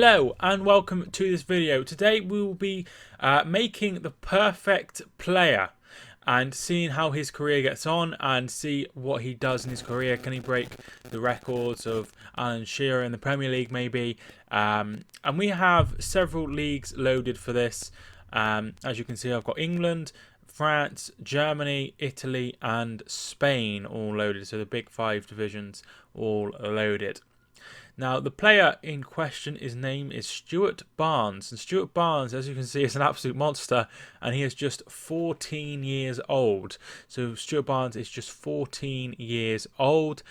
Hello and welcome to this video. Today we will be making the perfect player and seeing how his career gets on and see what he does in his career. Can he break the records of Alan Shearer in the Premier League maybe? And we have several leagues loaded for this. As you can see, I've got England, France, Germany, Italy and Spain all loaded. So the big five divisions all loaded. Now, the player in question, his name is Stuart Barnes. And Stuart Barnes, as you can see, is an absolute monster. And he is just 14 years old. So Stuart Barnes is just 14 years old.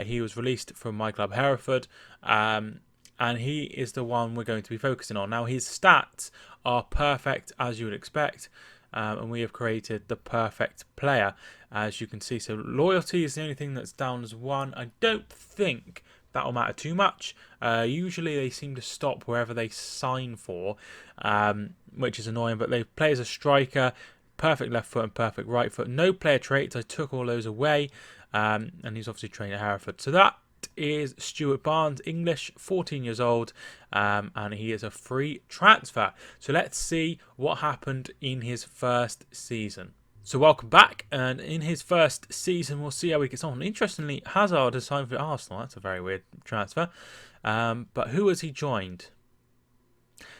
He was released from my club, Hereford. And he is the one we're going to be focusing on. Now, his stats are perfect, as you would expect. And we have created the perfect player, as you can see. So loyalty is the only thing that's down as 1. I don't think that'll matter too much. Usually they seem to stop wherever they sign for, which is annoying, but they play as a striker, perfect left foot and perfect right foot. No player traits, I took all those away, and he's obviously trained at Hereford. So that is Stuart Barnes, English, 14 years old, and he is a free transfer. So let's see what happened in his first season. So welcome back, and in his first season we'll see how he gets on. Interestingly, Hazard has signed for Arsenal. That's a very weird transfer. But who has he joined?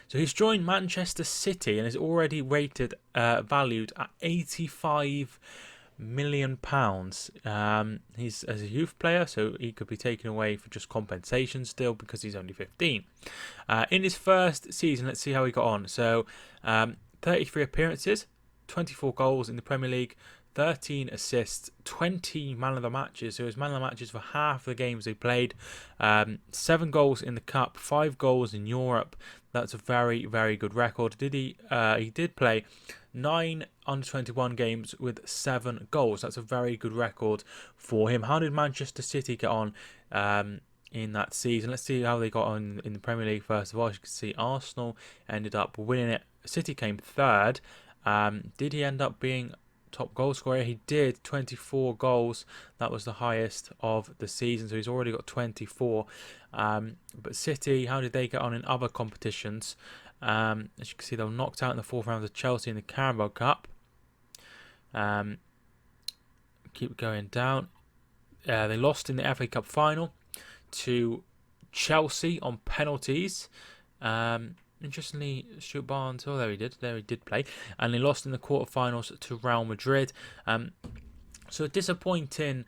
So he's joined Manchester City and is already rated, valued at £85 million. He's as a youth player, so he could be taken away for just compensation still because he's only 15. In his first season, let's see how he got on. So 33 appearances, 24 goals in the Premier League, 13 assists, 20 man of the matches. So he was man of the matches for half the games they played. 7 goals in the Cup, 5 goals in Europe. That's a very, very good record. He did play 9 under-21 games with 7 goals. That's a very good record for him. How did Manchester City get on in that season? Let's see how they got on in the Premier League first of all. As you can see, Arsenal ended up winning it. City came third. Did he end up being top goal scorer? He did, 24 goals. That was the highest of the season, so he's already got 24. But City, how did they get on in other competitions? As you can see, they were knocked out in the 4th round of Chelsea in the Carabao Cup. Keep going down. They lost in the FA Cup final to Chelsea on penalties. Interestingly, Stuart Barnes, there he did play, and they lost in the quarterfinals to Real Madrid. So a disappointing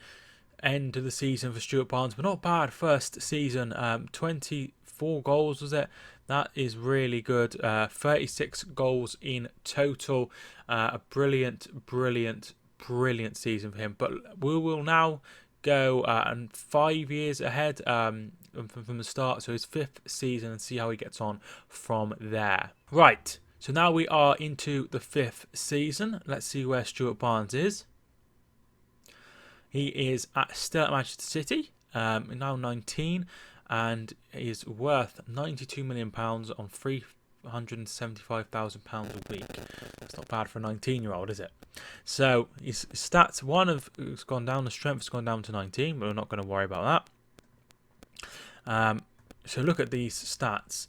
end to the season for Stuart Barnes, but not bad first season. 24 goals was it? That is really good. 36 goals in total. A brilliant season for him. But we will now go and 5 years ahead from the start, so his 5th season, and see how he gets on from there. Right, so now we are into the 5th season. Let's see where Stuart Barnes is. He is still at Manchester City, now 19, and he is worth £92 million on £375,000 a week. That's not bad for a 19-year-old, is it? So his stats, has gone down, the strength has gone down to 19, but we're not going to worry about that. So look at these stats.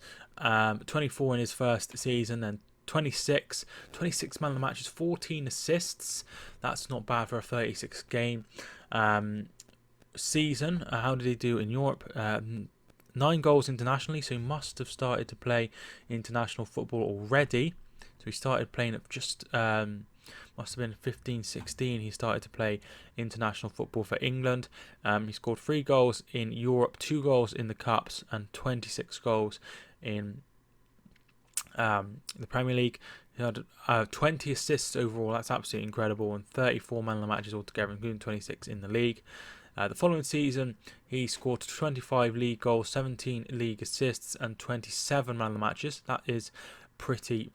24 in his first season, then 26 man of the matches, 14 assists. That's not bad for a 36 game season. How did he do in Europe? 9 goals internationally, so he must have started to play international football already. So he started playing at just must have been 15-16. He started to play international football for England. He scored 3 goals in Europe, 2 goals in the Cups, and 26 goals in the Premier League. He had 20 assists overall. That's absolutely incredible, and 34 man of the matches altogether, including 26 in the league. The following season, he scored 25 league goals, 17 league assists, and 27 man of the matches. That is pretty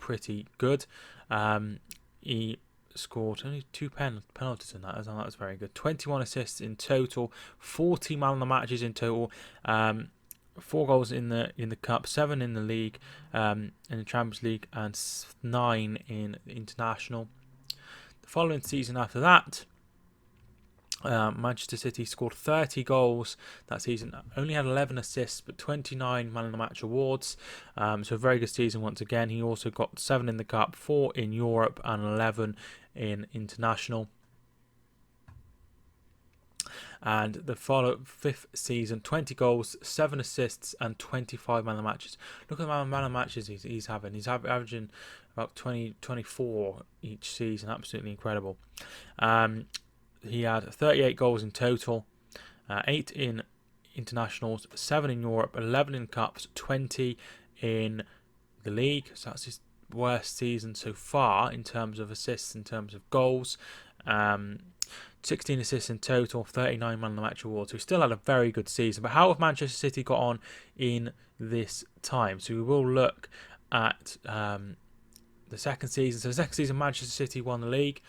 good. He scored only 2 penalties in that. That was very good. 21 assists in total, 40 man of the matches in total. 4 goals in the Cup, 7 in the league, in the Champions League, and 9 in the international. The following season after that, Manchester City scored 30 goals that season, only had 11 assists, but 29 Man of the Match awards. So a very good season once again. He also got 7 in the Cup, 4 in Europe, and 11 in International. And the fifth season, 20 goals, 7 assists, and 25 Man of the Matches. Look at the Man of the Matches he's having. He's averaging about 24 each season. Absolutely incredible. He had 38 goals in total, 8 in internationals, 7 in Europe, 11 in cups, 20 in the league. So that's his worst season so far in terms of assists, in terms of goals. 16 assists in total, 39 Man of the Match awards. So he still had a very good season. But how have Manchester City got on in this time? So we will look at the second season. So the second season, Manchester City won the league.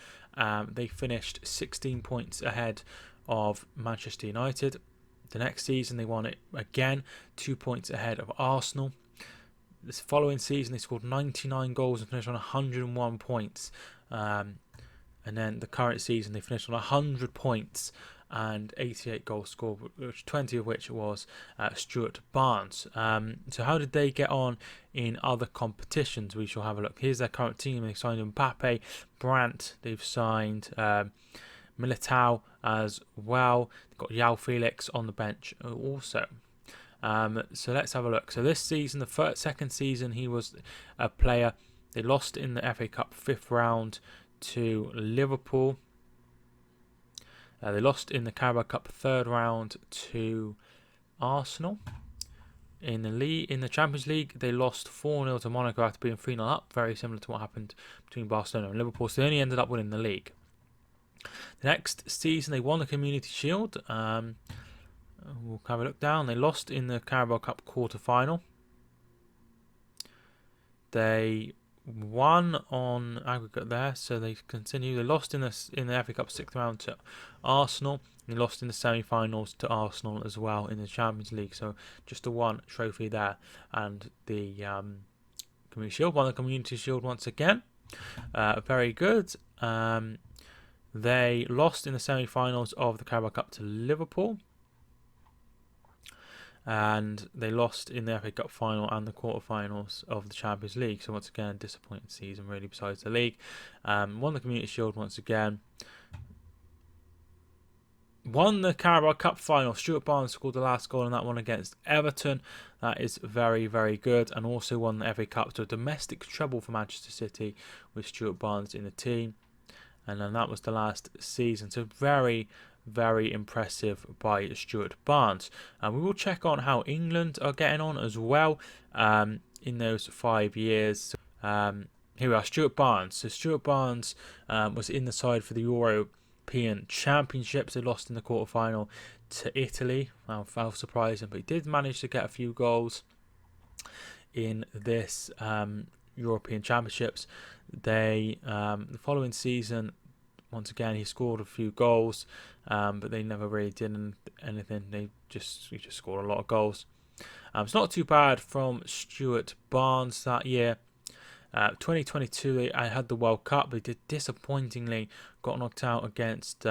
They finished 16 points ahead of Manchester United. The next season, they won it again, 2 points ahead of Arsenal. This following season, they scored 99 goals and finished on 101 points. And then the current season, they finished on 100 points and 88 goals scored, which 20 of which was Stuart Barnes. So how did they get on in other competitions? We shall have a look. Here's their current team. They signed Mbappe, Brandt. They've signed Militao as well. They've got João Felix on the bench also. So let's have a look. So this season, the second season, he was a player. They lost in the FA Cup 5th round to Liverpool. They lost in the Carabao Cup 3rd round to Arsenal. In the Champions League, they lost 4-0 to Monaco after being 3-0 up, very similar to what happened between Barcelona and Liverpool. So they only ended up winning the league. The next season, they won the Community Shield. We'll have a look down. They lost in the Carabao Cup quarter-final. They won on aggregate there, so they continue. They lost in the FA Cup 6th round to Arsenal. They lost in the semi-finals to Arsenal as well in the Champions League. So just the one trophy there, and the Community Shield. Won the Community Shield once again. Very good. They lost in the semi-finals of the Carabao Cup to Liverpool. And they lost in the FA Cup final and the quarterfinals of the Champions League. So once again, a disappointing season really besides the league. Won the Community Shield once again. Won the Carabao Cup final. Stuart Barnes scored the last goal in that one against Everton. That is very, very good. And also won the FA Cup. So domestic treble for Manchester City with Stuart Barnes in the team. And then that was the last season. So very, very impressive by Stuart Barnes. And we will check on how England are getting on as well in those 5 years. Here we are, Stuart Barnes. So Stuart Barnes was in the side for the European Championships. They lost in the quarterfinal to Italy. How surprising, but he did manage to get a few goals in this European Championships. The following season, once again, he scored a few goals, but they never really did anything. He just scored a lot of goals. It's not too bad from Stuart Barnes that year. 2022, I had the World Cup. They did disappointingly got knocked out against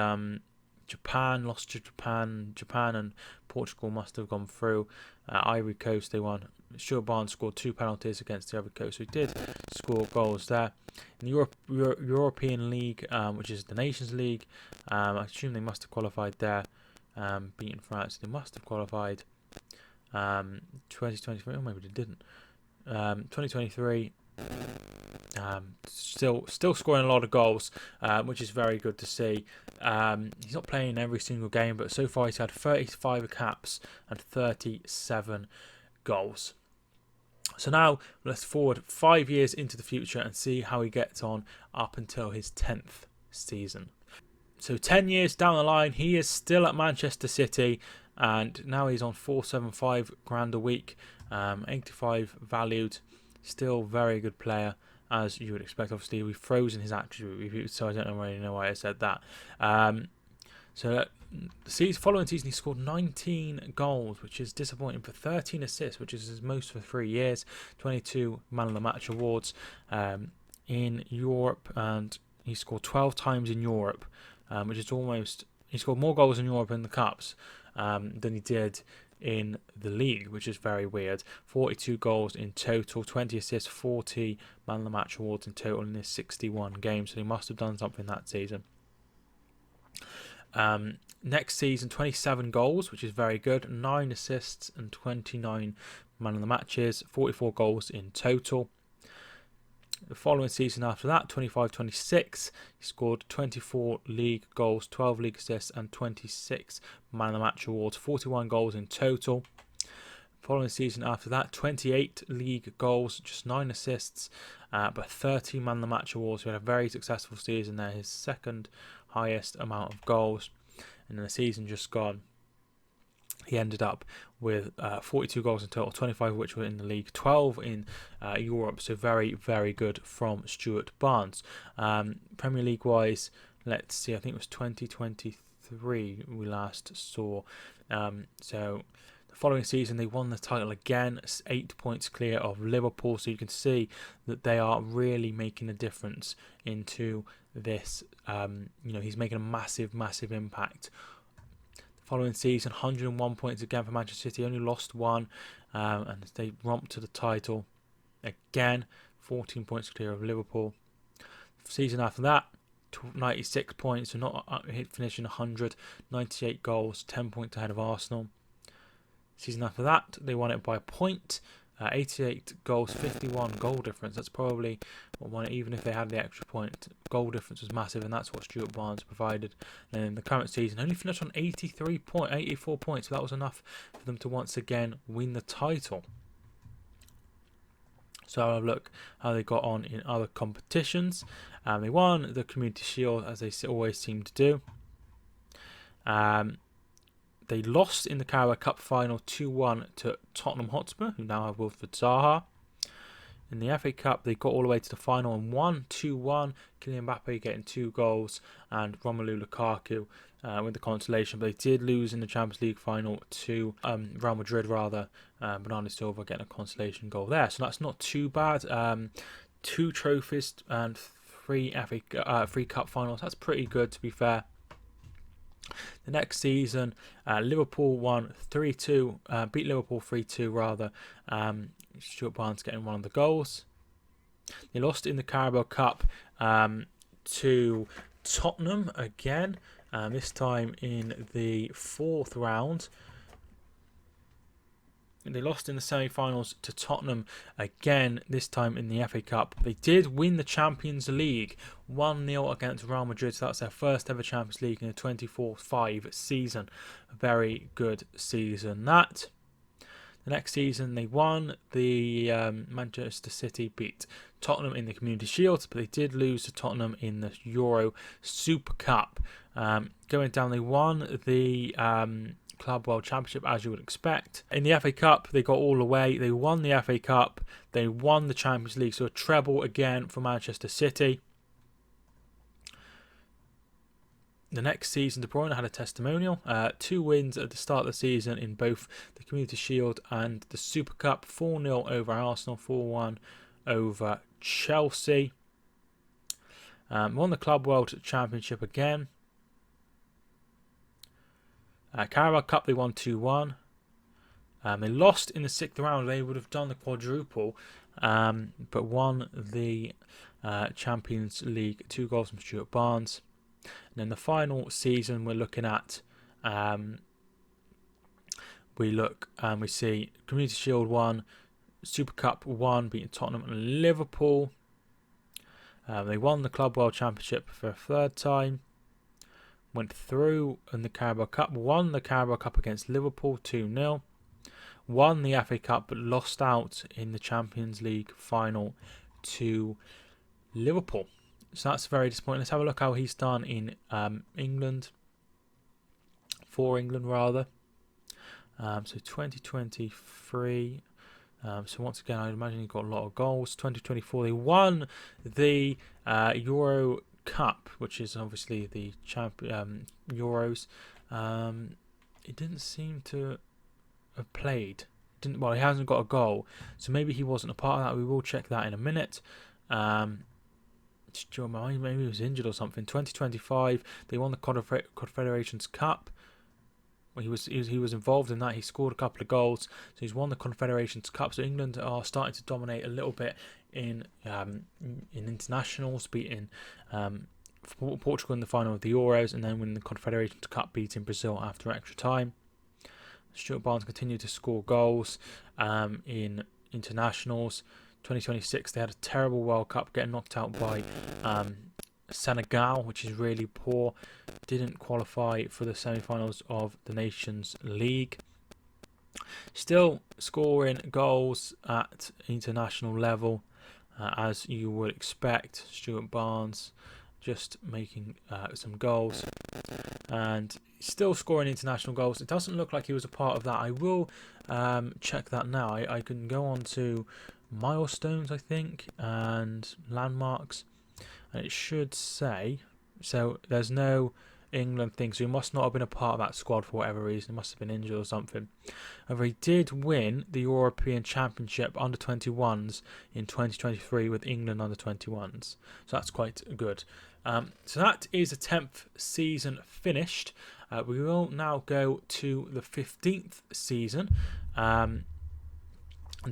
Japan, lost to Japan. Japan and Portugal must have gone through. Ivory Coast, they won. Stuart Barnes scored 2 penalties against the Ivory Coast, so he did score goals there. In the European League, which is the Nations League, I assume they must have qualified there, beating France. They must have qualified 2023, or maybe they didn't. 2023, still scoring a lot of goals, which is very good to see. He's not playing every single game, but so far he's had 35 caps and 37 goals. So now let's forward 5 years into the future and see how he gets on up until his 10th season. So 10 years down the line, he is still at Manchester City, and now he's on 475 grand a week, 85 valued. Still very good player, as you would expect. Obviously, we've frozen his attribute review, so I don't really know why I said that. So the following season, he scored 19 goals, which is disappointing, but 13 assists, which is his most for 3 years. 22 Man of the Match awards in Europe, and he scored 12 times in Europe, which is almost he scored more goals in Europe in the Cups than he did in the league, which is very weird. 42 goals in total, 20 assists, 40 man of the match awards in total in his 61 games, so he must have done something that season. Next season, 27 goals, which is very good, 9 assists and 29 man of the matches, 44 goals in total. The following season after that, 25-26, he scored 24 league goals, 12 league assists and 26 man of the match awards, 41 goals in total. Following season after that, 28 league goals, just 9 assists, but 30 man of the match awards. He had a very successful season there, his second highest amount of goals. And then the season just gone, he ended up with 42 goals in total, 25 of which were in the league, 12 in Europe. So very, very good from Stuart Barnes. Premier League wise, let's see, I think it was 2023 we last saw. So the following season they won the title again, 8 points clear of Liverpool. So you can see that they are really making a difference into this. He's making a massive, massive impact. Following season, 101 points again for Manchester City, only lost one, and they romped to the title again, 14 points clear of Liverpool. Season after that, 96 points, so not finishing 100, 98 goals, 10 points ahead of Arsenal. Season after that, they won it by a point, 88 goals, 51 goal difference. That's probably what won it, even if they had the extra point. Goal difference was massive, and that's what Stuart Barnes provided. And in the current season, only finished on 84 points, so that was enough for them to once again win the title. So I'll have a look how they got on in other competitions. They won the Community Shield, as they always seem to do. They lost in the Carabao Cup final 2-1 to Tottenham Hotspur, who now have Wilfried Zaha. In the FA Cup, they got all the way to the final and won 2-1. Kylian Mbappe getting 2 goals and Romelu Lukaku with the consolation. But they did lose in the Champions League final to Real Madrid, Bernardo Silva getting a consolation goal there. So that's not too bad. 2 trophies and 3 Cup finals. That's pretty good, to be fair. The next season, Liverpool won 3-2, beat Liverpool 3-2 rather. Stuart Barnes getting one of the goals. They lost in the Carabao Cup to Tottenham again, this time in the 4th round. They lost in the semi-finals to Tottenham again, this time in the FA Cup. They did win the Champions League 1-0 against Real Madrid, so that's their first ever Champions League in a 24-5 season. A very good season that. The next season they won the Manchester City, beat Tottenham in the Community Shield, but they did lose to Tottenham in the Euro Super Cup. Going down, they won the Club World Championship, as you would expect. In the FA Cup, they got all the way. They won the FA Cup. They won the Champions League, so a treble again for Manchester City. The next season, De Bruyne had a testimonial. 2 wins at the start of the season in both the Community Shield and the Super Cup. 4-0 over Arsenal, 4-1 over Chelsea. Won the Club World Championship again. Carabao Cup, they won 2-1. They lost in the 6th round. They would have done the quadruple, but won the Champions League. 2 goals from Stuart Barnes. And then the final season we're looking at, we see Community Shield 1, Super Cup 1, beating Tottenham and Liverpool. They won the Club World Championship for a 3rd time. Went through in the Carabao Cup, won the Carabao Cup against Liverpool 2-0. Won the FA Cup but lost out in the Champions League final to Liverpool. So that's very disappointing. Let's have a look how he's done in England. For England, rather. So 2023. So once again, I'd imagine he got a lot of goals. 2024, they won the Euro Cup, which is obviously the Euros. He didn't seem to have played. He hasn't got a goal. So maybe he wasn't a part of that. We will check that in a minute. maybe he was injured or something. 2025, they won the Confederations Cup. Well, he was involved in that. He scored a couple of goals, so he's won the Confederations Cup. So England are starting to dominate a little bit in internationals, beating Portugal in the final of the Euros, and then winning the Confederations Cup, beating Brazil after extra time. Stuart Barnes continued to score goals in internationals. 2026, they had a terrible World Cup, getting knocked out by Senegal, which is really poor. Didn't qualify for the semi-finals of the Nations League. Still scoring goals at international level, as you would expect. Stuart Barnes just making some goals and still scoring international goals. It doesn't look like he was a part of that. I will check that now. I can go on to milestones, I think, and landmarks, and it should say, so there's no England thing, so he must not have been a part of that squad for whatever reason. He must have been injured or something. However, he did win the European Championship under 21s in 2023 with England under 21s, so that's quite good. So that is the 10th season finished. We will now go to the 15th season and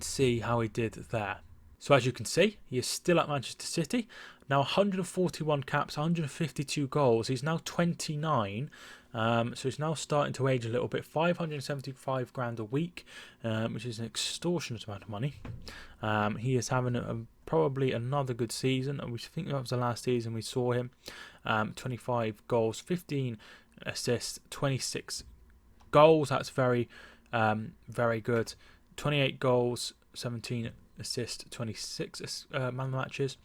see how he did there. So as you can see, he is still at Manchester City. Now 141 caps, 152 goals. He's now 29. So he's now starting to age a little bit. 575 grand a week, which is an extortionate amount of money. He is having probably another good season. We think that was the last season we saw him. 25 goals, 15 assists, 26 goals. That's very, very good. 28 goals, 17 assists, 26 man of the matches.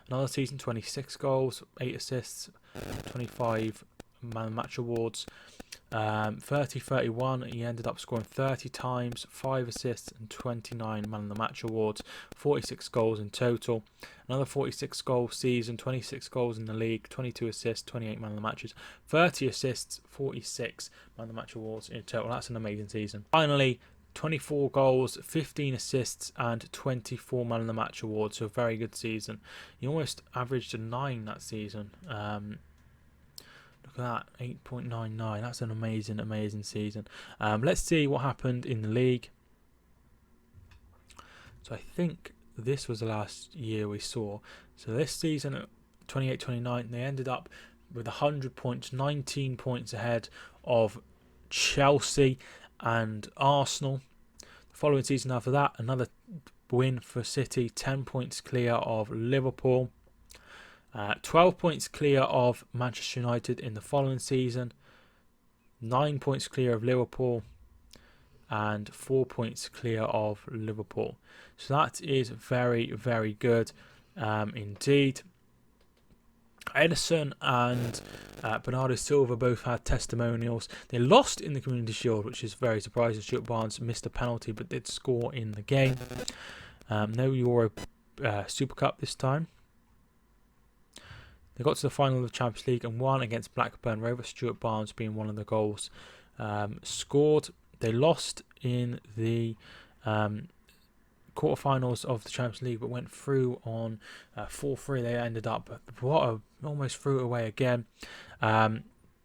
Another season, 26 goals, 8 assists, 25 man of the match awards. 30-31, he ended up scoring 30 times, 5 assists and 29 man of the match awards, 46 goals in total. Another 46 goal season, 26 goals in the league, 22 assists, 28 man of the matches, 30 assists, 46 man of the match awards in total. That's an amazing season. Finally, 24 goals, 15 assists and 24 man of the match awards, so a very good season. He almost averaged a 9 that season. Look at that, 8.99. That's an amazing season. Let's see what happened in the league. So I think this was the last year we saw. So this season, 28-29, they ended up with 100 points, 19 points ahead of Chelsea and Arsenal. The following season after that, another win for City, 10 points clear of Liverpool. 12 points clear of Manchester United in the following season, 9 points clear of Liverpool, and 4 points clear of Liverpool. So that is very, very good indeed. Edison and Bernardo Silva both had testimonials. They lost in the Community Shield, which is very surprising. Stuart Barnes missed a penalty but did score in the game. No Euro Super Cup this time. They got to the final of the Champions League and won against Blackburn Rovers, Stuart Barnes being one of the goals scored. They lost in the quarterfinals of the Champions League, but went through on 4-3. They ended up almost threw it away again.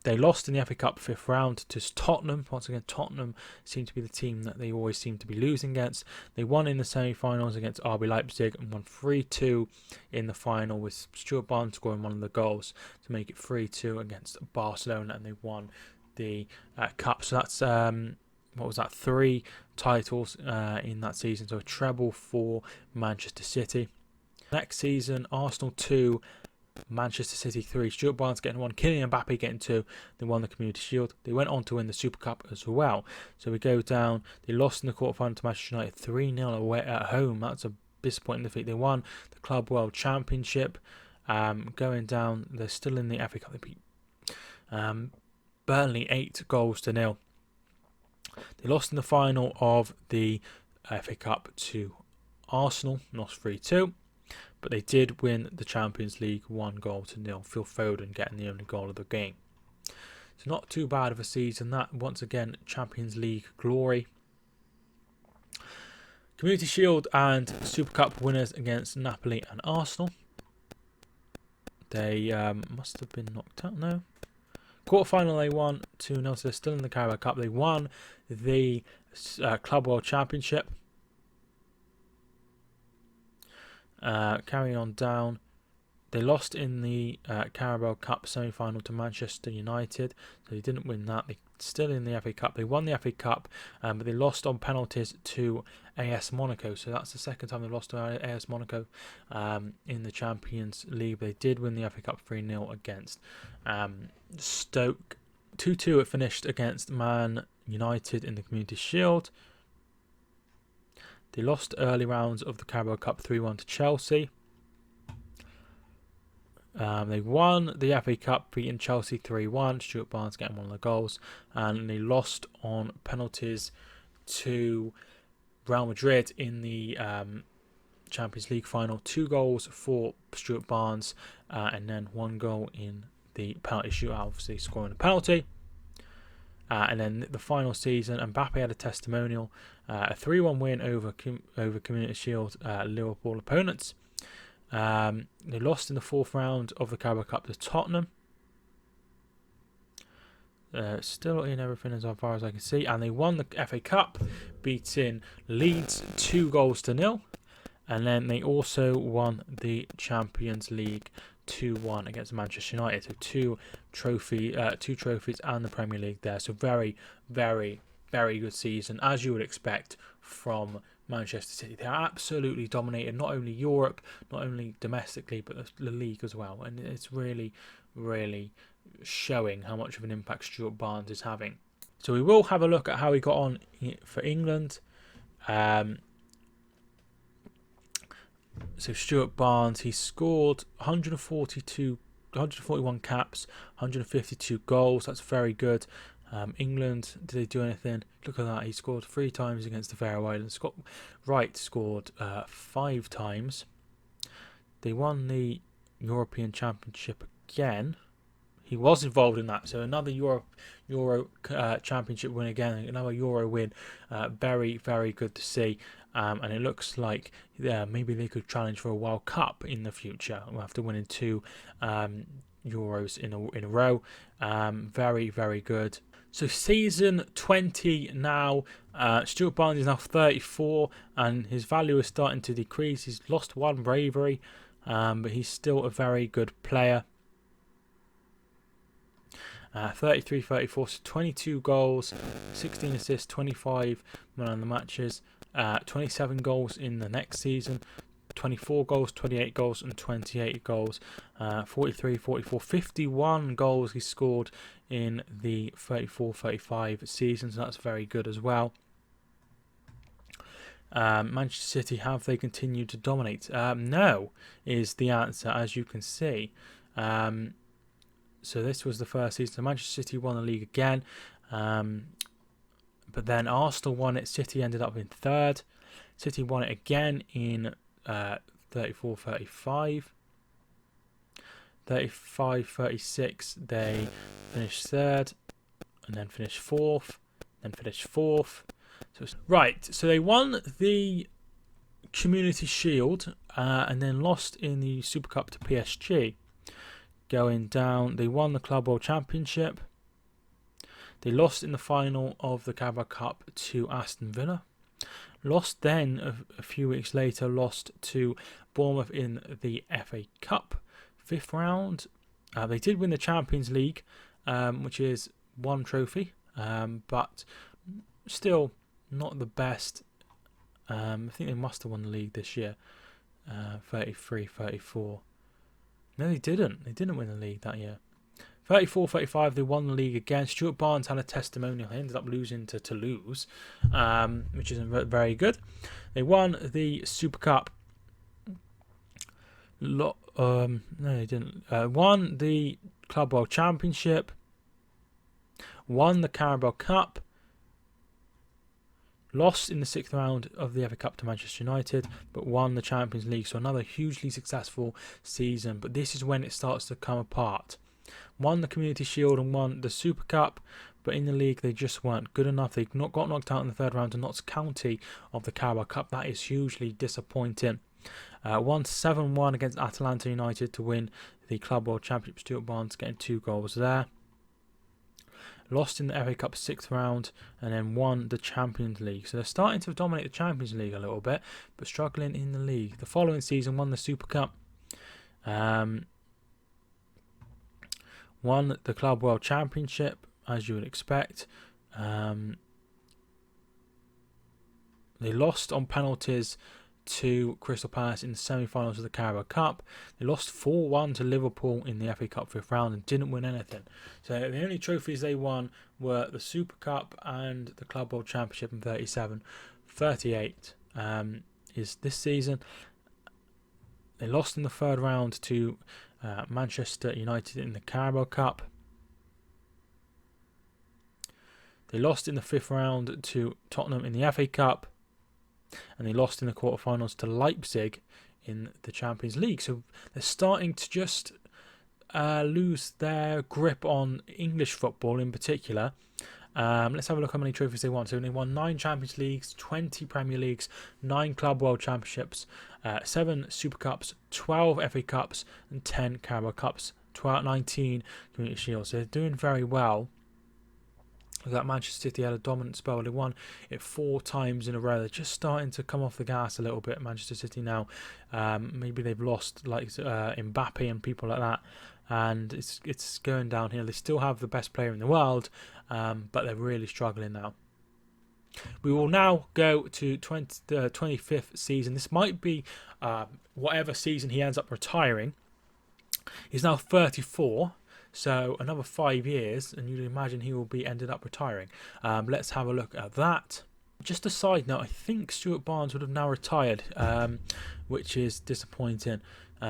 They lost in the FA Cup 5th round to Tottenham. Once again, Tottenham seem to be the team that they always seem to be losing against. They won in the semi-finals against RB Leipzig and won 3-2 in the final, with Stuart Barnes scoring one of the goals to make it 3-2 against Barcelona, and they won the cup. So that's 3 titles in that season, so a treble for Manchester City. Next season, Arsenal 2, Manchester City 3. Stuart Barnes getting 1, Kylian Mbappe getting 2. They won the Community Shield. They went on to win the Super Cup as well. So we go down. They lost in the quarterfinal to Manchester United 3-0 away at home. That's a disappointing defeat. They won the Club World Championship. Going down, they're still in the FA Cup. They beat Burnley 8-0. They lost in the final of the FA Cup to Arsenal, lost 3-2. But they did win the Champions League 1-0. Phil Foden getting the only goal of the game. So not too bad of a season. That, once again, Champions League glory. Community Shield and Super Cup winners against Napoli and Arsenal. They must have been knocked out. No. Quarterfinal they won 2-0, so they're still in the Carabao Cup. They won the Club World Championship. Carrying on down. They lost in the Carabao Cup semi-final to Manchester United, so they didn't win that. They're still in the FA Cup. They won the FA Cup, but they lost on penalties to AS Monaco. So that's the second time they lost to AS Monaco in the Champions League. They did win the FA Cup 3-0 against Stoke. 2-2 it finished against Man United in the Community Shield. They lost early rounds of the Carabao Cup 3-1 to Chelsea. They won the FA Cup, beating Chelsea 3-1. Stuart Barnes getting one of the goals. And they lost on penalties to Real Madrid in the Champions League final. 2 goals for Stuart Barnes and then 1 goal in the penalty shootout, obviously scoring a penalty. And then the final season, Mbappe had a testimonial, a 3-1 win over Community Shield Liverpool opponents. They lost in the 4th round of the Carabao Cup to Tottenham. Still in everything as far as I can see. And they won the FA Cup, beating Leeds 2-0. And then they also won the Champions League 2-1 against Manchester United. So two trophies and the Premier League there. So very, very, very good season, as you would expect from Manchester City. They are absolutely dominated, not only Europe, not only domestically, but the league as well. And it's really, really showing how much of an impact Stuart Barnes is having. So we will have a look at how he got on for England. So Stuart Barnes, he scored 141 caps, 152 goals. That's very good. England, did they do anything? Look at that. He scored 3 times against the Faroe Islands. Scott Wright scored 5 times. They won the European Championship again. He was involved in that. So another Euro Championship win again. Another Euro win. Very, very good to see. And it looks like maybe they could challenge for a World Cup in the future after winning 2 Euros in a row. Very, very good. So season 20 now. Stuart Barnes is now 34 and his value is starting to decrease. He's lost 1 bravery, but he's still a very good player. 33, 34, so 22 goals, 16 assists, 25 man of the matches, 27 goals in the next season, 24 goals, 28 goals, and 28 goals, 43, 44, 51 goals he scored in the 34-35 season, so that's very good as well. Manchester City, have they continued to dominate? No, is the answer, as you can see. So this was the first season. So Manchester City won the league again. But then Arsenal won it. City ended up in 3rd. City won it again in 34-35. 35-36, they finished 3rd. And then finished 4th. Then finished 4th. So they won the Community Shield and then lost in the Super Cup to PSG. Going down, they won the Club World Championship. They lost in the final of the Carabao Cup to Aston Villa. Lost then, a few weeks later, lost to Bournemouth in the FA Cup. 5th round. They did win the Champions League, which is 1 trophy, but still not the best. I think they must have won the league this year. 33-34. No, they didn't. They didn't win the league that year. 34-35, they won the league again. Stuart Barnes had a testimonial. He ended up losing to Toulouse, which isn't very good. They won the Super Cup. No, they didn't. Won the Club World Championship. Won the Carabao Cup. Lost in the 6th round of the FA Cup to Manchester United, but won the Champions League. So another hugely successful season. But this is when it starts to come apart. Won the Community Shield and won the Super Cup, but in the league they just weren't good enough. They got knocked out in the 3rd round to Notts County of the Carabao Cup. That is hugely disappointing. Won 7-1 against Atalanta United to win the Club World Championship. Stuart Barnes getting 2 goals there. Lost in the FA Cup 6th round and then won the Champions League. So they're starting to dominate the Champions League a little bit, but struggling in the league. The following season won the Super Cup. Won the Club World Championship, as you would expect. They lost on penalties to Crystal Palace in the semi-finals of the Carabao Cup. They lost 4-1 to Liverpool in the FA Cup 5th round and didn't win anything. So the only trophies they won were the Super Cup and the Club World Championship in 37. 38 is this season. They lost in the 3rd round to Manchester United in the Carabao Cup. They lost in the 5th round to Tottenham in the FA Cup. And they lost in the quarterfinals to Leipzig in the Champions League. So they're starting to just lose their grip on English football in particular. Let's have a look how many trophies they won. So they won 9 Champions Leagues, 20 Premier Leagues, 9 Club World Championships, 7 Super Cups, 12 FA Cups, and 10 Carabao Cups, 19 Community Shields. So they're doing very well. That Manchester City had a dominant spell. They won it 4 times in a row. They're just starting to come off the gas a little bit, Manchester City now. Maybe they've lost like Mbappe and people like that, and it's going downhill. They still have the best player in the world, but they're really struggling now. We will now go to the 25th season. This might be whatever season he ends up retiring. He's now 34. So another 5 years, and you'd imagine he will be ended up retiring. Let's have a look at that. Just a side note, I think Stuart Barnes would have now retired, which is disappointing.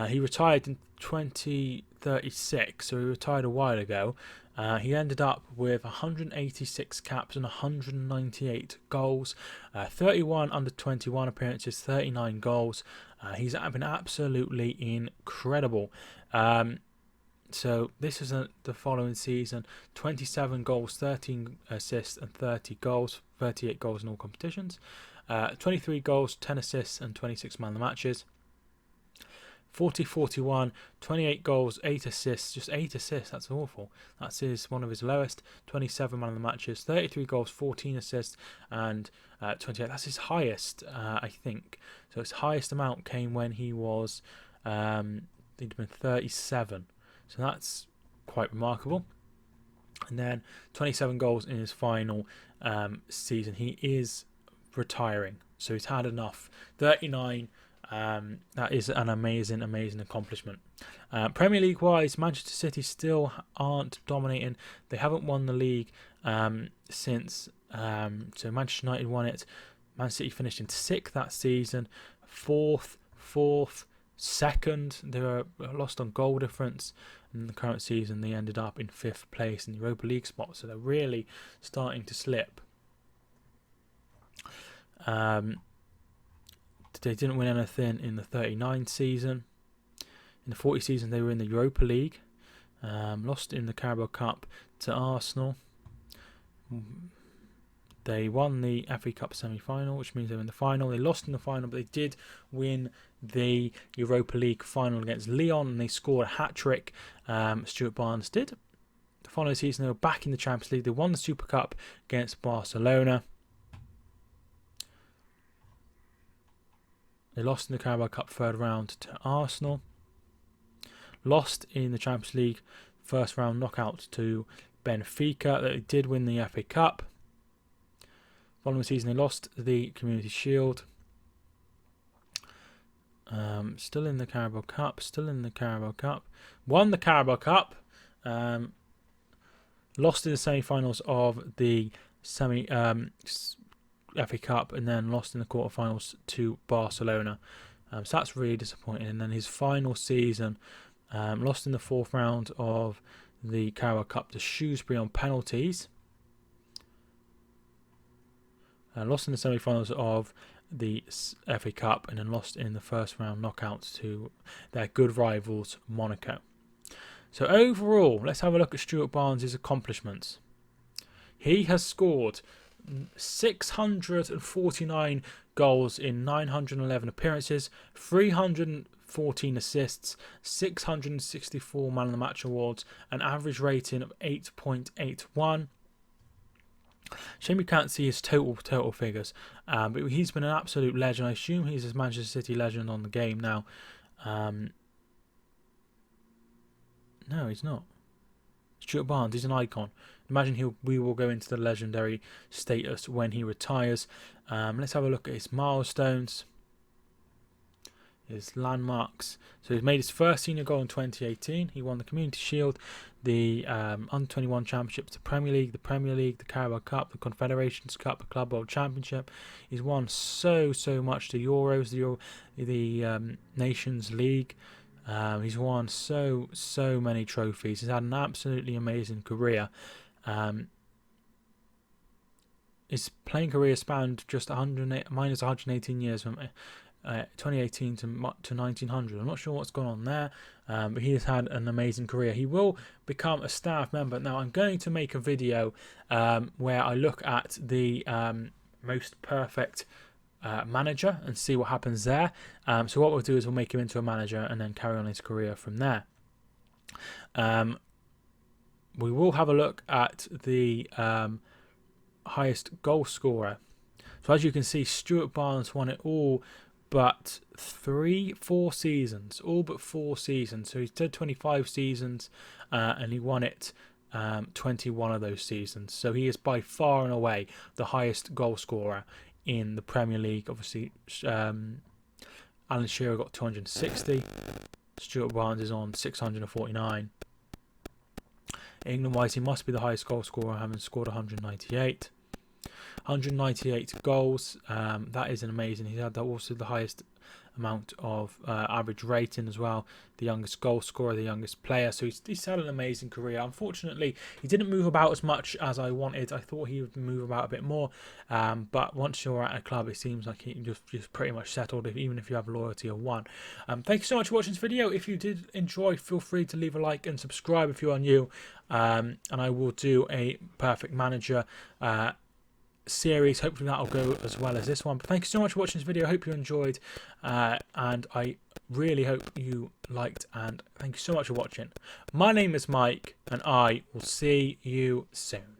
He retired in 2036, so he retired a while ago. He ended up with 186 caps and 198 goals, 31 under 21 appearances, 39 goals. He's been absolutely incredible. So this is the following season: 27 goals, 13 assists, and 30 goals. 38 goals in all competitions. 23 goals, 10 assists, and 26 man of the matches. 40-41, 28 goals, 8 assists. Just 8 assists. That's awful. That's one of his lowest. 27 man of the matches. 33 goals, 14 assists, and 28. That's his highest, I think. So his highest amount came when he was, he'd been 37. So that's quite remarkable. And then 27 goals in his final season. He is retiring, so he's had enough. 39. That is an amazing accomplishment. Premier League wise, Manchester City still aren't dominating. They haven't won the league since. So Manchester United won it. Man City finished in 6th that season. 4th, 2nd. They were lost on goal difference. In the current season, they ended up in 5th place in the Europa League spot. So they're really starting to slip. They didn't win anything in the 39 season. In the 40 season, they were in the Europa League. Lost in the Carabao Cup to Arsenal. They won the FA Cup semi-final, which means they were in the final. They lost in the final, but they did win the Europa League final against Lyon, and they scored a hat-trick. Stuart Barnes did. The following season, they were back in the Champions League. They won the Super Cup against Barcelona. They lost in the Carabao Cup 3rd round to Arsenal. Lost in the Champions League 1st round knockout to Benfica. They did win the FA Cup. Following season, they lost the Community Shield. Still in the Carabao Cup. Won the Carabao Cup. Lost in the semi-finals of the FA Cup, and then lost in the quarterfinals to Barcelona. So that's really disappointing. And then his final season, lost in the 4th round of the Carabao Cup to Shrewsbury on penalties. Lost in the semi-finals of the FA Cup, and then lost in the 1st round knockouts to their good rivals Monaco. So overall, let's have a look at Stuart Barnes' accomplishments. He has scored 649 goals in 911 appearances, 14 assists, 664 Man of the Match awards, an average rating of 8.81. Shame you can't see his total figures, but he's been an absolute legend. I assume he's a Manchester City legend on the game now. No, he's not. Stuart Barnes, he's an icon. Imagine we will go into the legendary status when he retires. Let's have a look at his milestones, his landmarks. So he's made his first senior goal in 2018. He won the Community Shield, the Under-21 Championships, the Premier League, the Carabao Cup, the Confederations Cup, the Club World Championship. He's won so much, the Euros, the Nations League. He's won so many trophies. He's had an absolutely amazing career. His playing career spanned just minus 118 years from 2018 to 1900. I'm not sure what's gone on there, but he has had an amazing career. He will become a staff member. Now I'm going to make a video where I look at the most perfect manager and see what happens there. So what we'll do is we'll make him into a manager and then carry on his career from there. We will have a look at the highest goal scorer. So as you can see, Stuart Barnes won it all but 4 seasons. All but 4 seasons. So he's did 25 seasons and he won it 21 of those seasons. So he is by far and away the highest goal scorer in the Premier League. Obviously, Alan Shearer got 260. Stuart Barnes is on 649. England-wise, he must be the highest goal scorer, having scored 198. 198 goals. That is an amazing. He had also the highest amount of average rating as well, the youngest goal scorer, the youngest player. So he's had an amazing career. Unfortunately, he didn't move about as much as I wanted. I thought he would move about a bit more, but once you're at a club, it seems like he just pretty much settled, even if you have loyalty of one. Thank you so much for watching this video. If you did enjoy, feel free to leave a like and subscribe if you are new, and I will do a perfect manager series. Hopefully that'll go as well as this one. But thank you so much for watching this video. I hope you enjoyed, and I really hope you liked, and thank you so much for watching. My name is Mike, and I will see you soon.